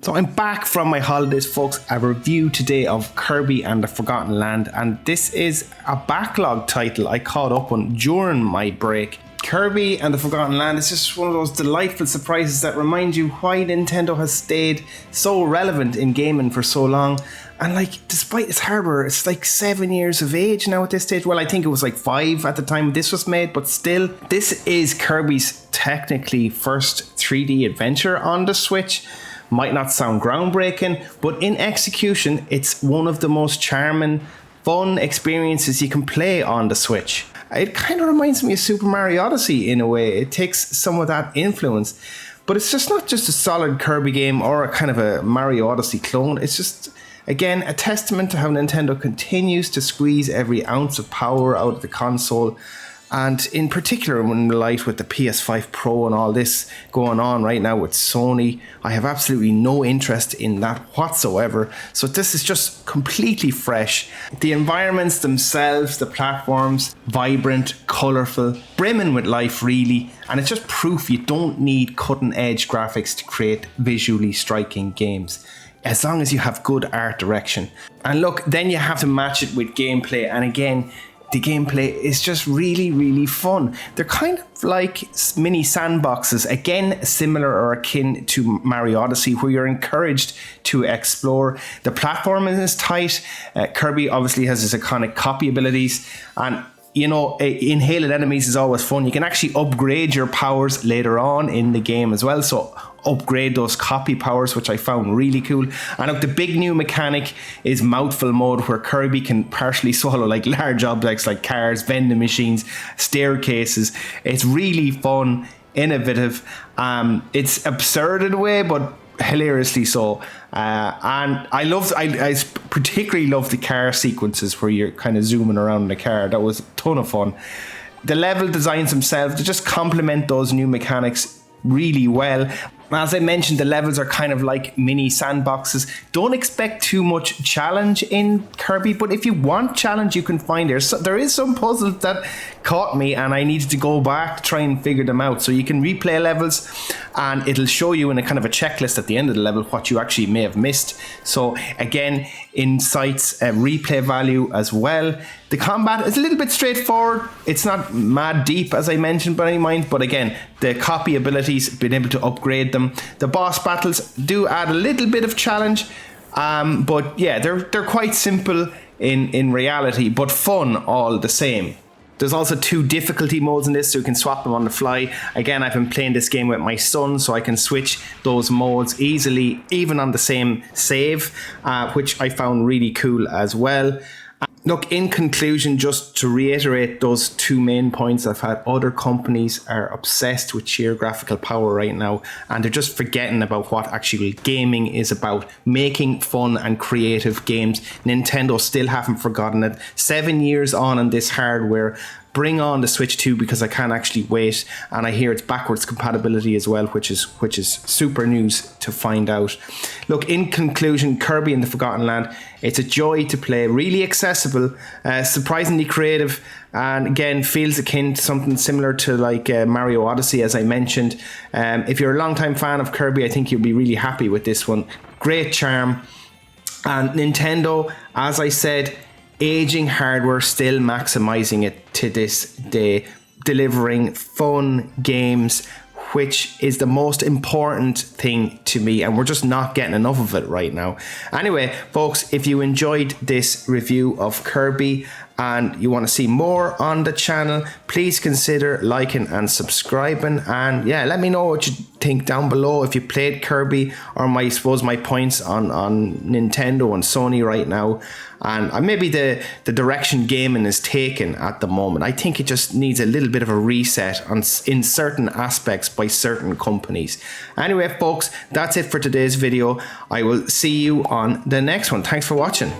So I'm back from my holidays, folks. A review today of Kirby and the Forgotten Land, and this is a backlog title I caught up on during my break. Kirby and the Forgotten Land is just one of those delightful surprises that remind you why Nintendo has stayed so relevant in gaming for so long. And like, despite its hardware, it's like 7 years of age now at this stage. Well, I think it was like 5 at the time this was made, but still, this is Kirby's technically first 3D adventure on the Switch. Might not sound groundbreaking, but in execution, it's one of the most charming, fun experiences you can play on the Switch. It kind of reminds me of Super Mario Odyssey in a way. It takes some of that influence, but it's just not just a solid Kirby game or a kind of a Mario Odyssey clone. It's just, again, a testament to how Nintendo continues to squeeze every ounce of power out of the console. And in particular, when light with the PS5 Pro and all this going on right now with Sony, I have absolutely no interest in that whatsoever. So this is just completely fresh. The environments themselves, the platforms, vibrant, colourful, brimming with life really. And it's just proof you don't need cutting edge graphics to create visually striking games, as long as you have good art direction. And look, then you have to match it with gameplay. And again, the gameplay is just really, really fun. They're kind of like mini sandboxes, again, similar or akin to Mario Odyssey, where you're encouraged to explore. The platforming is tight. Kirby obviously has his iconic copy abilities, and you know, inhaling enemies is always fun. You can actually upgrade your powers later on in the game as well. So upgrade those copy powers, which I found really cool. And look, the big new mechanic is mouthful mode, where Kirby can partially swallow like large objects like cars, vending machines, staircases. It's really fun, innovative. It's absurd in a way, but hilariously so. And I particularly love the car sequences where you're kind of zooming around in the car. That was a ton of fun. The level designs themselves to just complement those new mechanics really well. As I mentioned, the levels are kind of like mini sandboxes. Don't expect too much challenge in Kirby, but if you want challenge, you can find there. So there is some puzzles that caught me and I needed to go back to try and figure them out. So you can replay levels and it'll show you in a kind of a checklist at the end of the level what you actually may have missed. So again, insights, replay value as well. The combat is a little bit straightforward. It's not mad deep, as I mentioned, by any mind, but again, the copy abilities, being able to upgrade them. The boss battles do add a little bit of challenge, but yeah, they're quite simple in reality, but fun all the same. There's also 2 difficulty modes in this, so you can swap them on the fly. Again, I've been playing this game with my son, so I can switch those modes easily, even on the same save, which I found really cool as well. Look, in conclusion, just to reiterate those 2 main points I've had, other companies are obsessed with sheer graphical power right now, and they're just forgetting about what actually gaming is about, making fun and creative games. Nintendo still haven't forgotten it. 7 years on in this hardware. Bring on the Switch 2 because I can't actually wait, and I hear it's backwards compatibility as well, which is super news to find out. Look, in conclusion, Kirby and the Forgotten Land, it's a joy to play, really accessible, surprisingly creative, and again feels akin to something similar to like Mario Odyssey, as I mentioned. If you're a long-time fan of Kirby, I think you'll be really happy with this one. Great charm, and Nintendo, as I said, aging hardware, still maximizing it to this day, delivering fun games, which is the most important thing to me, and we're just not getting enough of it right now. Anyway, folks, if you enjoyed this review of Kirby and you want to see more on the channel, please consider liking and subscribing, and yeah, let me know what you think down below if you played Kirby, or my points on Nintendo and Sony right now, and maybe the direction gaming is taken at the moment. I think it just needs a little bit of a reset in certain aspects by certain companies. Anyway, folks, that's it for today's video. I will see you on the next one. Thanks for watching.